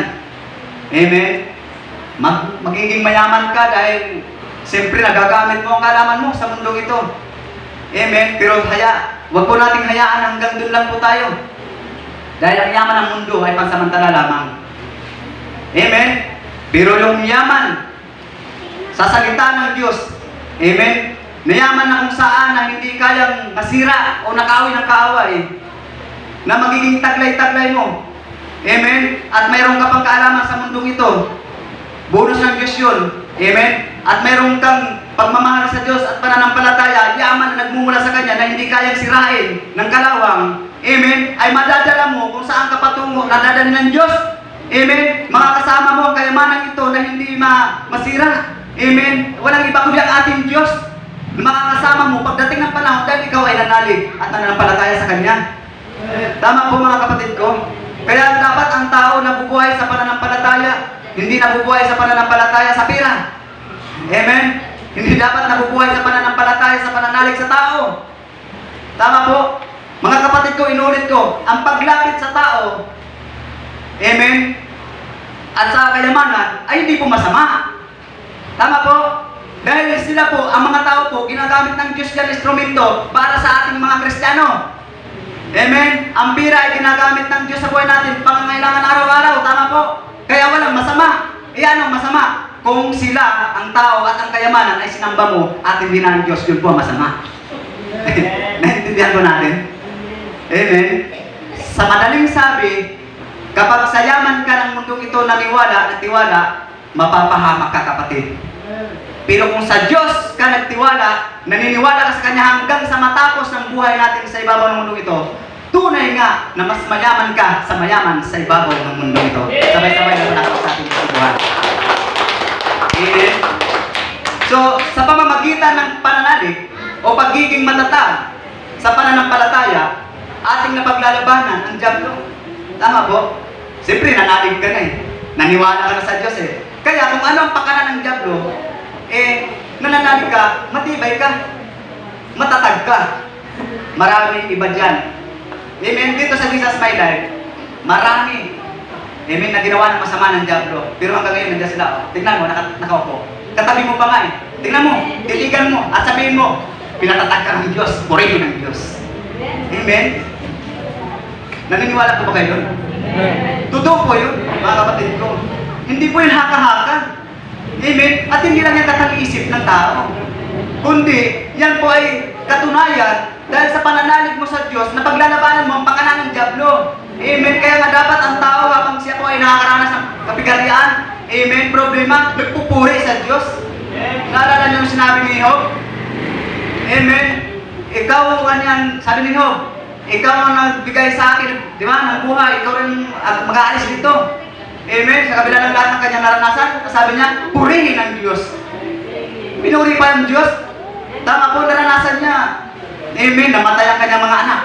Amen? Magiging mayaman ka dahil siyempre nagagamit mo ang kaalaman mo sa mundong ito. Amen? Pero huwag po nating hayaan hanggang doon lang po tayo. Dahil ang yaman ng mundo ay pansamantala lamang. Amen? Pero yung yaman sa salita ng Diyos, amen? Nayaman na kung saan na hindi kayang masira o nakawin ng kaaway, na magiging taglay-taglay mo. Amen? At mayroon ka pang kaalaman sa mundong ito. Bonus ng Diyos yun. Amen? At mayroon kang pagmamahal sa Diyos at pananampalataya, yaman na nagmumula sa Kanya na hindi kayang sirain ng kalawang. Amen? Ay madadala mo kung saan ka patungo, nadadala ng Diyos. Amen? Makakasama mo ang kayamanan ito na hindi masira. Amen? Walang iba kundi ang ating Diyos. Makakasama mo pagdating ng panahon dahil ikaw ay nanalig at nananampalataya sa Kanya. Tama po mga kapatid ko. Kaya dapat ang tao nabubuhay sa pananampalataya, hindi nabubuhay sa pananampalataya sa pera. Amen? Hindi dapat nabubuhay sa pananampalataya sa pananalig sa tao. Tama po? Mga kapatid ko, inulit ko, ang paglapit sa tao, amen, at sa kayamanan, ay hindi po masama. Tama po? Dahil sila po, ang mga tao po, ginagamit ng Diyos yan instrumento para sa ating mga Kristiyano. Amen? Ang pira ay ginagamit ng Diyos sa buhay natin, pangangailangan araw-araw. Tama po? Kaya walang masama. Anong masama? Kung sila, ang tao at ang kayamanan ay sinamba mo at hindi na ang Diyos, yun po ang masama. Naintindihan po natin? Amen? Sa madaling sabi, kapag sa yaman ka ng mundong ito natiwala, mapapahamak ka, kapatid. Pero kung sa Diyos ka nagtiwala, naniniwala ka sa Kanya hanggang sa matapos ng buhay natin sa ibabaw ng mundo ito, tunay nga na mas mayaman ka sa mayaman sa ibabaw ng mundo ito. Sabay-sabay na malakot sa ating buhay. Amen. So, sa pamamagitan ng pananalig o pagiging matatag sa pananampalataya, ating napaglalabanan ang dyablo. Tama po? Siyempre, nanalig ka na eh. Naniwala ka na sa Diyos eh. Kaya kung ano ang pakanan ng dyablo, nananalig ka, matibay ka, matatag ka. Maraming iba dyan. Amen. Dito sa Jesus My Life, marami. Amen. Na ginawa ng masama ng dyablo. Pero hanggang ngayon, nandiyan sila. Tingnan mo, nakaupo. Katabi mo pa nga eh. Tingnan mo, titigan mo, at sabihin mo, pinatatag ka ng Diyos, purihin ng Diyos. Amen. Naniniwala po ba kayo doon? Totoo po yun, mga kapatid ko. Hindi po yun haka-haka. Amen. At hindi lang yan katang-isip ng tao. Kundi, yan po ay katunayan dahil sa pananalig mo sa Diyos na paglalabanan mo ang pakanan ng dyablo. Amen. Kaya nga dapat ang tao habang siya po ay nakakaranas ng kapigarian, amen, problema, nagpupuri sa Diyos. Naalala niyo yung sinabi ni Job? Amen. Ikaw, kanyan, sabi ni Job, ikaw ang nagbigay sa akin, di ba, ng buhay, ikaw rin mag-aalis dito. Amen. Sa kabila ng lahat ng kanyang naranasan, sabi niya, purihin ang Diyos. Pinuri pa ang Diyos. Tama po, naranasan niya. Amen. Namatay ang kanyang mga anak.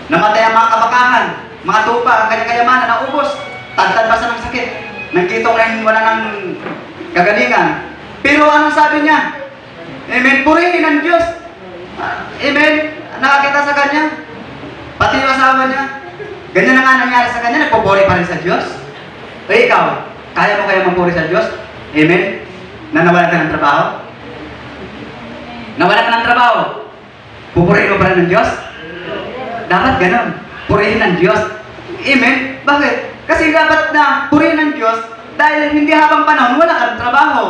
Namatay ang mga kabakahan, mga tupa, ang kanyang kayamanan, naubos. Tagtad pa sa ng sakit. Nagkitong rin wala ng kagalingan. Pero anong sabi niya? Amen. Purihin ang Diyos. Amen. Nakakita sa kanya. Pati yung asawa niya. Ganyan na nga nangyari sa kanya. Nagpupuri pa rin sa Diyos. O ikaw, kaya mo kaya magpuri sa Diyos? Amen. Na nawalan ka ng trabaho? Nawalan ka ng trabaho? Pupurihin mo pa rin ng Diyos? Dapat ganun. Purihin ng Diyos. Amen. Bakit? Kasi dapat na purihin ng Diyos dahil hindi habang panahon wala kang trabaho.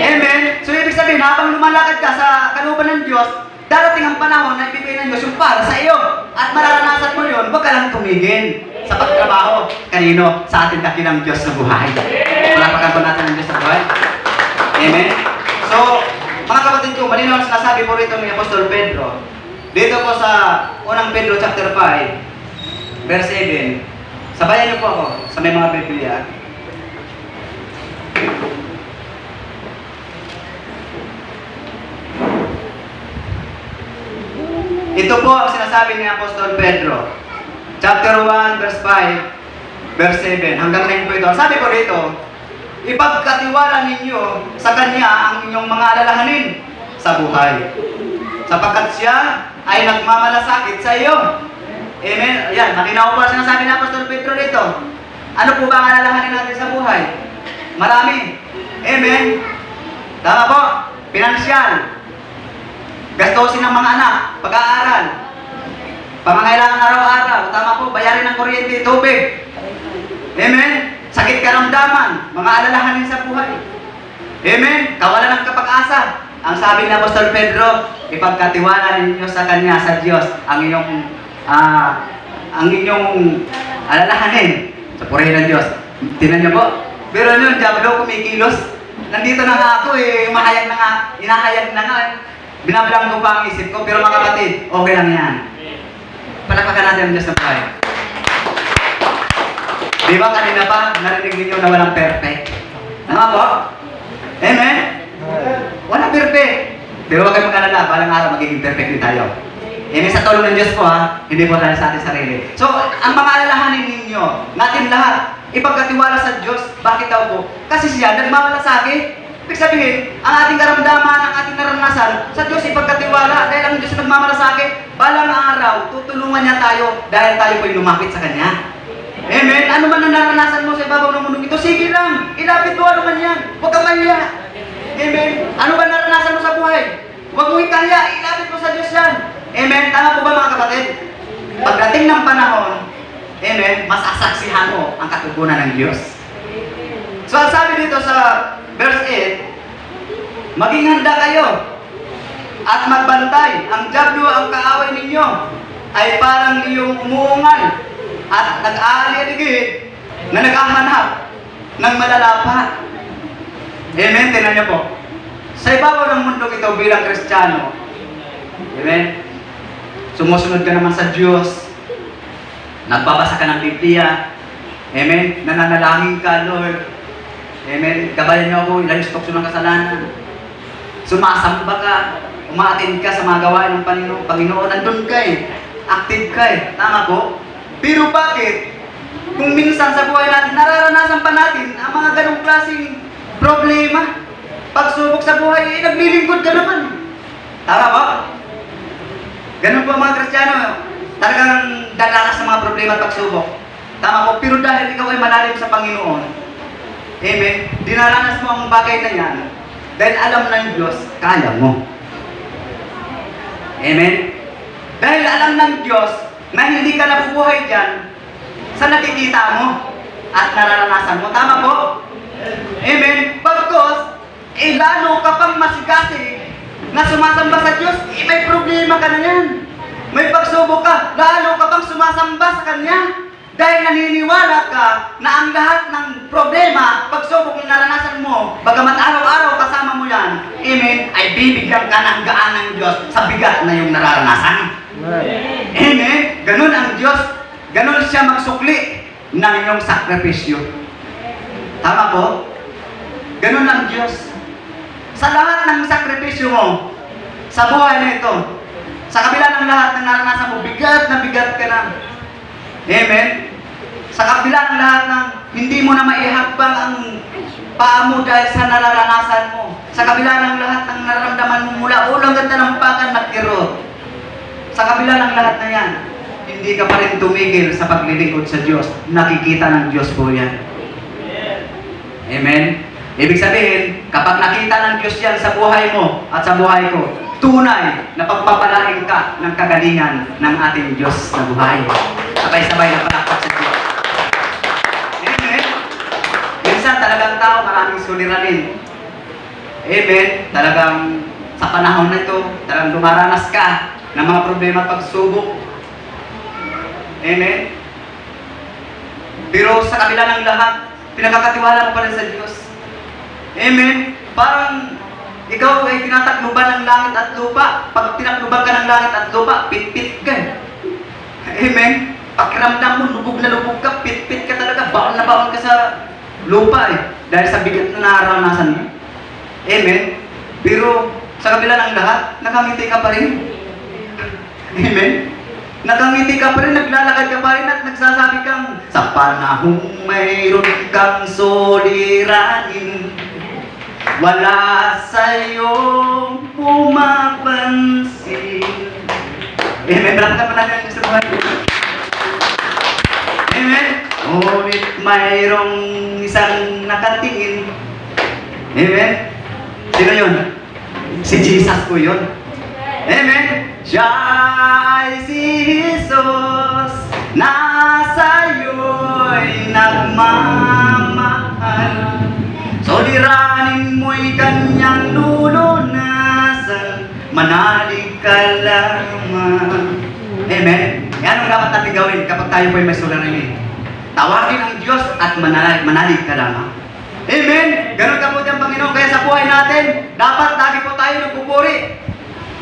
Amen. So ibig sabihin, habang lumalakad ka sa kalooban ng Diyos, darating ang panahon na ibigay ng Diyos yung para sa iyo. At mararanasan mo yun, huwag ka lang tumigil sa pagtrabaho. Kanino? Sa ating dakilang Diyos na buhay. Palapakan po natin ang Diyos na buhay. Amen. So, mga kapatid ko, malinaw ang sinasabi po rito ni Apostol Pedro. Dito po sa unang Pedro chapter 5, verse 7. Sabayan niyo po ako sa may mga Biblia. Ito po ang sinasabi ni Apostol Pedro. Chapter 1, verse 5, verse 7. Hanggang 9 po ito. Sabi po rito, ipagkatiwala ninyo sa Kanya ang inyong mga alalahanin sa buhay. Sapagkat siya ay nagmamalasakit sa iyo. Amen. Ayan, malinaw po ang sinasabi ni Apostol Pedro dito. Ano po ba ang alalahanin natin sa buhay? Marami. Amen. Tama po. Pinansyal. Gastusin ng mga anak, pag-aaral, pamangailangan araw-araw, tama po, bayarin ng kuryente, tubig. Amen? Sakit karamdaman, mga alalahanin sa buhay. Amen? Kawalan ng kapag-asa. Ang sabi ni Apostol Pedro, ipagkatiwala ninyo sa Kanya, sa Diyos, ang inyong alalahanin sa purihin ng Diyos. Tingnan niyo po, pero yun, Diablo, kumikilos. Nandito na nga ako mahayag na nga, inahayag na nga. Binabilang ko pa ang isip ko, pero mga kapatid, okay lang yan. Palakpakan natin ang Diyos na buhay. Di ba kanina pa, narinig ninyo na walang perfect? Tama po? Amen? Walang perfect. Pero huwag kayong mag-alala, balang araw magiging perfect din tayo. Amen, sa tulong ng Diyos po ha, hindi po tayo sa ating sarili. So, ang mga alalahanin ninyo, natin lahat, ipagkatiwala sa Diyos. Bakit daw po? Kasi siya, nagmamalasakit. Ibig sabihin, ang ating karamdaman, ang ating naranasan, sa Diyos ipagkatiwala dahil ang Diyos nagmamalasakit, balang araw, tutulungan niya tayo dahil tayo po'y lumapit sa Kanya. Amen? Ano man ang naranasan mo sa ibabaw ng mundo ito, sige lang, ilapit mo ano man yan, huwag kang mahiya. Amen? Ano ba naranasan mo sa buhay? Huwag mo ikaya, ilapit mo sa Diyos yan. Amen? Tama po ba mga kapatid? Pagdating ng panahon, amen, masasaksihan mo ang katugunan ng Diyos. So, ang sabi dito sa verse 8, maging handa kayo at magbantay. Ang dyablo, ang kaaway ninyo, ay parang iyong umuungal at nag-aaligid na naghahanap ng malala pa. Amen? Tingnan niyo po. Sa ibabaw ng mundo ito bilang Kristiyano, amen? Sumusunod ka naman sa Diyos. Nagbabasa ka ng Biblia. Amen? Nananalangin ka, Lord. Amen? Gabayan niyo ako, ilayos tukso ng kasalanan. Sumasamba ka. Umaattend ka sa mga gawain ng Panginoon. Nandun ka eh. Active ka eh. Tama po? Pero bakit? Kung minsan sa buhay natin, nararanasan pa natin ang mga ganong klaseng problema, pagsubok sa buhay, naglilingkod ka naman. Tama ba? Ganun po mga Kristiyano, talagang dalalas sa mga problema at pagsubok. Tama po, pero dahil ikaw ay malalim sa Panginoon, amen, dinaranas mo ang bagay na yan, dahil alam ng Diyos, kaya mo. Amen? Dahil alam ng Diyos na hindi ka nabubuhay dyan sa nakikita mo at nararanasan mo. Tama po? Amen? Pagkos, lalo ka pang masigasig na sumasamba sa Diyos, may problema ka na yan. May pagsubok ka, lalo ka pang sumasamba sa Kanya. Dahil naniniwala ka na ang lahat ng problema, pagsubok na naranasan mo, bagamat araw-araw kasama mo yan, amen, ay bibigyan ka ng gaan ng Diyos sa bigat na yung nararanasan. Amen? Ganun ang Diyos. Ganun siya magsukli ng inyong sakripisyo. Tama po? Ganun ang Diyos. Sa lahat ng sakripisyo mo, sa buhay na ito, sa kabila ng lahat ng naranasan mo, bigat na bigat ka na. Amen? Sa kabila ng lahat ng hindi mo na maihakbang ang paa mo dahil sa nararanasan mo. Sa kabila ng lahat ng nararamdaman mo mula ulang ganda ng pakan na kirot. Sa kabila ng lahat na yan, hindi ka pa rin tumigil sa paglilingkod sa Diyos. Nakikita ng Diyos po yan. Amen? Ibig sabihin, kapag nakita ng Diyos yan sa buhay mo at sa buhay ko, tunay na pagpapalain ka ng kagalingan ng ating Diyos na buhay. Sabay-sabay na palakpak sa Diyos. Amen? Minsan talagang tao, maraming suliranin. Amen? Talagang sa panahon na ito, talagang dumaranas ka ng mga problema at pagsubok. Amen? Pero sa kabila ng lahat, pinagkakatiwala mo pa rin sa Diyos. Amen? Parang ikaw ay tinatakluban ng langit at lupa. Pag tinakluban ka ng langit at lupa, pit-pit ka. Amen? Pakiramdam mo, lubog na lubog ka, pit-pit ka talaga, baon na baon ka sa lupa eh. Dahil sa bigat na naranasan mo. Amen? Pero sa kabila ng lahat, nakangiti ka pa rin. Amen? Nakangiti ka pa rin, naglalakad ka pa rin at nagsasabi kang, sa panahong mayroon kang soliranin, wala sa'yong pumapansin. Amen? Malapit pa natin ang buhay. Amen? Ngunit mayroong isang nakatingin. Amen? Sino yun? Si Jesus po yun. Amen? Siya ay si Jesus, nasa'yo'y nagmamahal. Soliranin mo'y kanyang lulunasan, manalig ka lamang. Amen? Yan ang dapat natin gawin kapag tayo po'y may suliranin. Tawagin ang Diyos at manalig ka lamang. Amen? Ganun ka po dyan, Panginoon. Kaya sa buhay natin, dapat lagi po tayo nagpupuri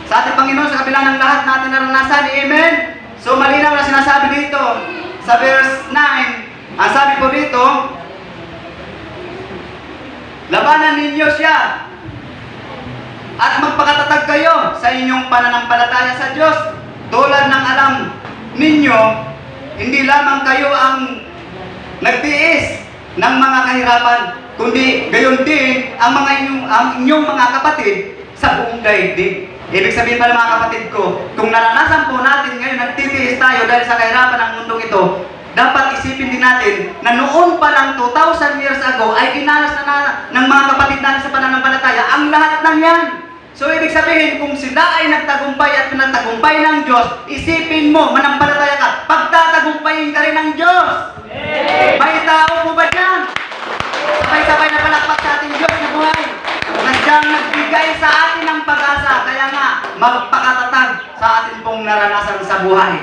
sa ating Panginoon sa kabila ng lahat natin naranasan. Amen? So malinaw na sinasabi dito sa verse 9, ang sabi po dito, labanan ninyo siya at magpakatatag kayo sa inyong pananampalataya sa Diyos. Tulad ng alam ninyo, hindi lamang kayo ang nagtiis ng mga kahirapan, kundi gayon din ang inyong mga kapatid sa buong daigdig. Ibig sabihin pala mga kapatid ko, kung naranasan po natin ngayon, nagtitiis tayo dahil sa kahirapan ng mundong ito, dapat isipin din natin na noon pa lang 2,000 years ago ay dinanas na ng mga kapatid natin sa pananampalataya ang lahat ng yan. So ibig sabihin, kung sila ay nagtagumpay at pinatagumpay ng Diyos, isipin mo, manampalataya ka, pagtatagumpayin ka rin ng Diyos. May tao po ba dyan? Sabay-sabay na palakpak sa ating Diyos na buhay. Nadyang nagbigay sa atin ng pag-asa, kaya nga magpakatatag sa atin pong naranasan sa buhay.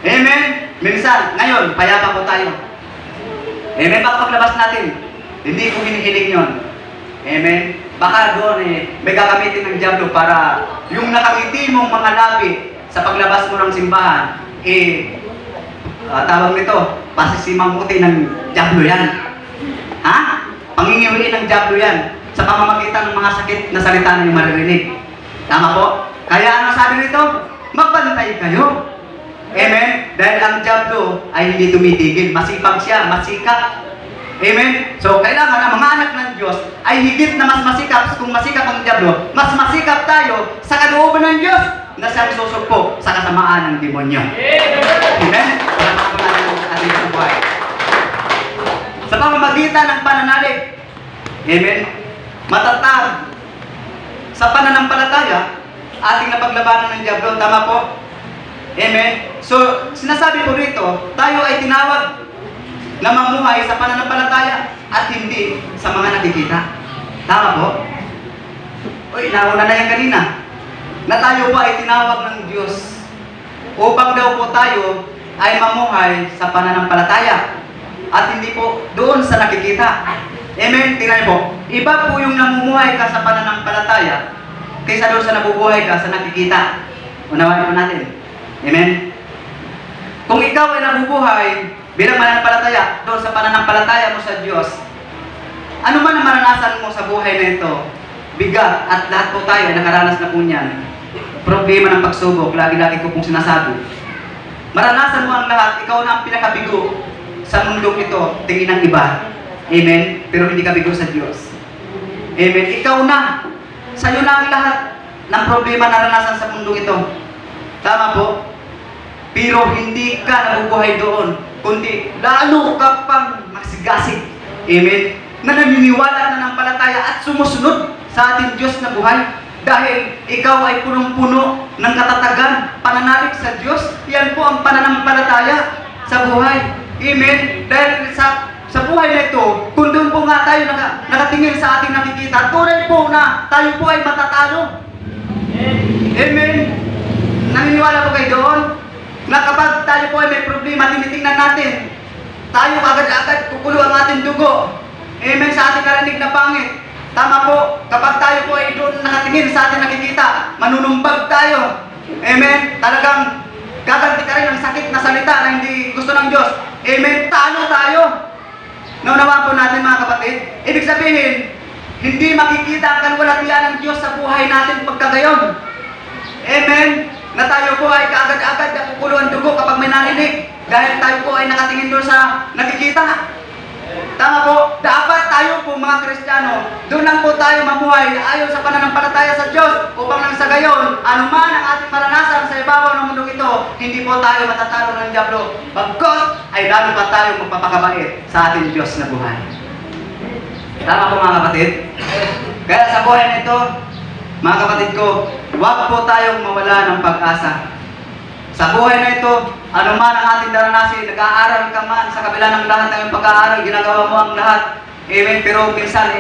Amen? Minsan, ngayon, payapa po tayo. Amen? Baka paglabas natin, Hindi ko hinihiling yun. Amen? Baka doon may gagamitin ng diablo para yung nakangiti mong mga labi sa paglabas mo ng simbahan, tawag nito, pasisimamuti ng diablo yan. Ha? Pangingiwiin ng diablo yan sa pamamagitan ng mga sakit na salita na yung maririnig. Tama po? Kaya ano sabi nito? Magbantay kayo. Amen? Dahil ang diablo ay hindi tumitigil. Masipag siya, masikap. Amen? So, kailangan ang mga anak ng Diyos ay higit na mas masikap. Kung masikap ang diablo, mas masikap tayo sa kalooban ng Diyos na siyang susugpo sa kasamaan ng demonyo. Amen? Salamat po natin sa ating buhay. Sa pamamagitan ng pananalig, amen, matatag sa pananampalataya, ating napaglabanan ng diablo. Tama po? Amen? So, sinasabi ko rito, tayo ay tinawag na mamuhay sa pananampalataya at hindi sa mga nakikita. Tama po? Uy, nauna na yan kanina. Na tayo po ay tinawag ng Diyos upang daw po tayo ay mamuhay sa pananampalataya at hindi po doon sa nakikita. Amen? Tingnan po. Iba po yung namumuhay ka sa pananampalataya kaysa doon sa nabubuhay ka sa nakikita. Unawain po natin. Amen? Kung ikaw ay nabubuhay bilang mananampalataya doon sa pananampalataya mo sa Diyos, ano man ang maranasan mo sa buhay na ito, bigat, at lahat po tayo ay nakaranas na po niyan. Problema ng pagsubok, lagi-lagi ko pong sinasabi. Maranasan mo ang lahat, ikaw na ang pinakabigo sa mundong ito, tingin ng iba. Amen? Pero hindi ka bigo sa Diyos. Amen? Ikaw na. Sa'yo na ang lahat ng problema na naranasan sa mundong ito. Tama po? Pero hindi ka nabubuhay doon, kundi lalo ka pang masigasig. Amen? Na naniniwala na ng palataya at sumusunod sa ating Diyos na buhay. Dahil ikaw ay punong-puno ng katatagan, pananalig sa Diyos. Yan po ang pananampalataya sa buhay. Amen? Dahil sa buhay na ito, kung doon po nga tayo nakatingin sa ating nakikita, tunay po na tayo po ay matatalo. Amen? Naniniwala po kayo doon? Na kapag tayo po ay may problema, tinitingnan natin, tayo agad-agad kukulo ang ating dugo. Amen? Sa ating narinig na pangit. Tama po, kapag tayo po ay doon nakatingin sa ating nakikita, manunumbag tayo. Amen? Talagang gaganti ka rin ng sakit na salita na hindi gusto ng Diyos. Amen? Talo tayo. Naunawaan po natin mga kapatid. Ibig sabihin, hindi makikita ang kalwalatian ng Diyos sa buhay natin pagkagayon. Amen? Na tayo po ay kaagad-agad na kukulo ang dugo kapag may narinig. Dahil tayo po ay nakatingin doon sa nakikita. Tama po, dapat tayo po mga Kristiyano, doon lang po tayo mamuhay ayon sa pananampalataya sa Diyos upang nang sa gayon, anuman ang ating maranasan sa ibabaw ng mundong ito, hindi po tayo matatalo ng diablo. Bagkos ay lalo pa tayo magpapakabait sa ating Diyos na buhay. Tama po mga kapatid? Kaya sa buhay nito, mga kapatid ko, huwag po tayong mawala ng pag-asa. Sa buhay na ito, anuman ang ating daranasin, nag-aaral ka man sa kabila ng lahat ng iyong pag-aaral, ginagawa mo ang lahat. Amen. Pero minsan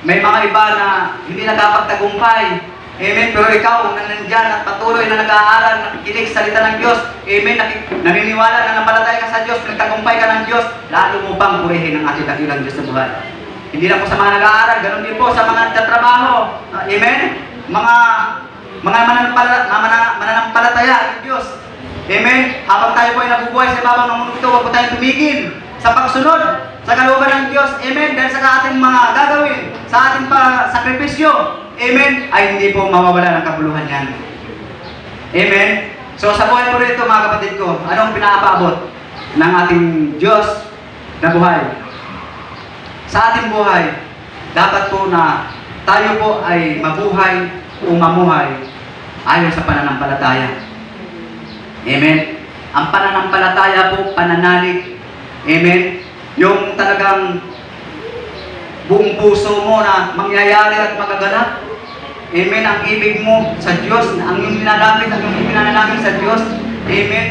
may mga iba na hindi nakapagtagumpay. Amen. Pero ikaw na nandyan at patuloy na nag-aaral, nakikinig sa salita ng Diyos. Amen. Naniniwala na nampalataya ka sa Diyos, nagtagumpay ka ng Diyos, lalo mo pang purihin ang ating dakilang Diyos sa buhay. Hindi lang po sa mga nag-aaral, ganun din po sa mga nagtatrabaho. Amen. Mga mananampalataya ng Diyos. Amen? Habang tayo po ay nabubuhay sa ibabaw ng mundo ito, huwag po tayong tumigil sa pagsunod sa kalooban ng Diyos. Amen? Dahil sa ating mga gagawin, sa ating sakripisyo, amen, ay hindi po mawawala ng kabuluhan yan. Amen? So sa buhay po rito mga kapatid ko, anong pinapaabot ng ating Diyos na buhay? Sa ating buhay, dapat po na tayo po ay mabuhay o mamuhay ayon sa pananampalataya. Amen. Ang pananampalataya po, pananalig. Amen. Yung talagang buong puso mo na mangyayari at magaganap. Amen. Ang ibig mo sa Diyos, ang iyong linalapit, ang iyong pinanalangin sa Diyos. Amen.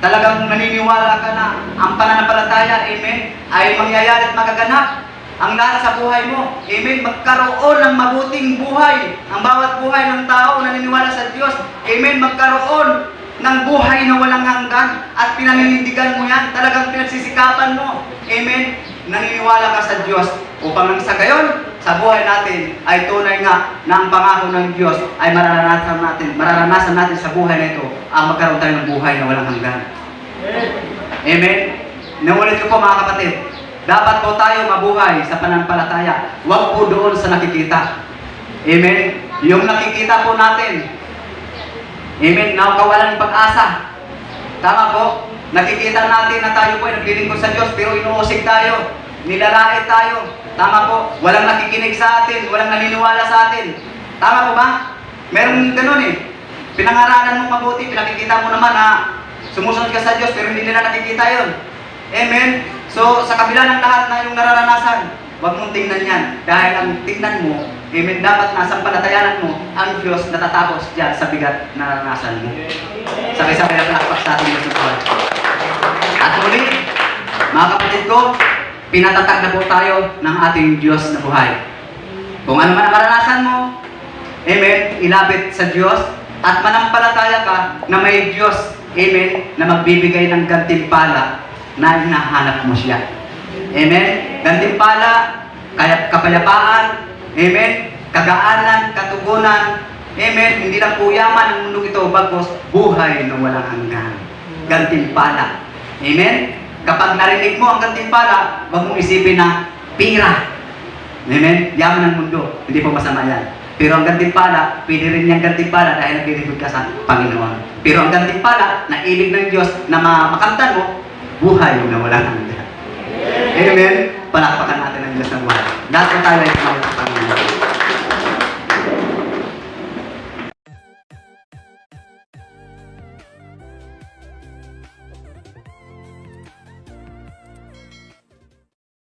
Talagang naniniwala ka na ang pananampalataya, amen, ay mangyayari at magaganap. Ang lahat sa buhay mo, amen, magkaroon ng mabuting buhay. Ang bawat buhay ng tao naniniwala sa Diyos, amen, magkaroon ng buhay na walang hanggan at pinaninindigan mo yan, talagang pinagsisikapan mo, amen. naniniwala ka sa Diyos upang nang sa gayon, sa buhay natin ay tunay nga na ang pangako ng Diyos ay mararanasan natin sa buhay na ito ang magkaroon tayo ng buhay na walang hanggan. Amen? Naulit ko po mga kapatid, dapat po tayo mabuhay sa pananampalataya, huwag po doon sa nakikita. Amen? Yung nakikita po natin, amen, na kawalan ng pag-asa. Tama po, nakikita natin na tayo po ay naglilingkod sa Diyos pero inuusig tayo, nilalait tayo. Tama po, walang nakikinig sa atin, walang naniniwala sa atin. Tama po ba? Meron ganun eh. Pinangaralan mong mabuti, pinakikita mo naman na sumusunod ka sa Diyos pero hindi nila nakikita yon. Amen? So, sa kabila ng lahat na yung nararanasan, huwag mong tingnan yan. Dahil ang tingnan mo, amen, dapat nasa palatayanan mo, ang Diyos natatapos dyan sa bigat na naranasan mo. Sabay-sabay na pinakpak sa ating Diyos ng Tuhan. At muli, mga kapatid ko, pinatatag na po tayo ng ating Diyos na buhay. Kung ano man ang maranasan mo, amen, ilapit sa Diyos at manampalataya ka na may Diyos, amen, na magbibigay ng gantimpala na hinahanap mo siya. Amen? Gantimpala, kapayapaan, amen, kagaanan, katugunan, amen, hindi lang po yaman ang mundo ito, bagos buhay na walang hanggan. Gantimpala. Amen? Kapag narinig mo ang gantimpala, huwag mong isipin na pira. Amen? Yaman ng mundo. Hindi po masama yan. Pero ang gantimpala, pwede rin niyang gantimpala dahil naglilingkod ka sa Panginoon. Pero ang gantimpala, na ibig ng Diyos na makamtan mo, buhay na walang hanggan. Amen? Palakpakan natin ang Diyos ng buhay. Lahat po tayo ay